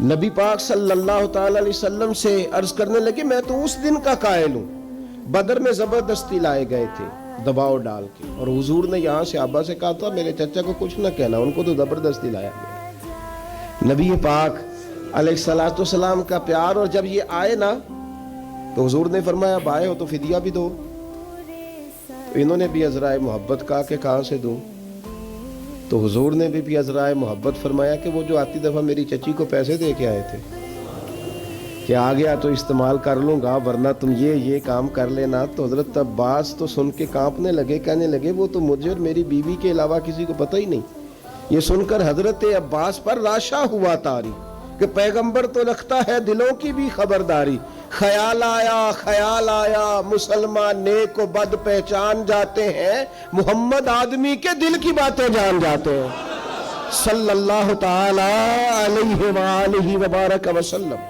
نبی پاک صلی اللہ تعالی علیہ وسلم سے عرض کرنے لگے میں تو اس دن کا قائل ہوں، بدر میں زبردستی لائے گئے تھے دباؤ ڈال کے، اور حضور نے یہاں سے ابا سے کہا تھا میرے چچا کو کچھ نہ کہنا، ان کو تو زبردستی لایا گیا۔ نبی پاک علیہ السلام کا پیار، اور جب یہ آئے نا تو حضور نے فرمایا اب آئے ہو تو فدیہ بھی دو، تو انہوں نے بھی عذرائے محبت کہا کہ کہاں سے دوں، تو حضور نے بھی عذرائے محبت فرمایا کہ وہ جو آتی دفعہ میری چچی کو پیسے دے کے آئے تھے کہ آ گیا تو استعمال کر لوں گا ورنہ تم یہ کام کر لینا۔ تو حضرت عباس تو سن کے کانپنے لگے، کہنے لگے وہ تو مجھے اور میری بیوی کے علاوہ کسی کو پتہ ہی نہیں۔ یہ سن کر حضرت عباس پر راشا ہوا طاری کہ پیغمبر تو رکھتا ہے دلوں کی بھی خبرداری۔ خیال آیا مسلمان نیک و بد پہچان جاتے ہیں، محمد آدمی کے دل کی باتیں جان جاتے ہیں، صلی اللہ تعالی علیہ وآلہ وبارک وسلم۔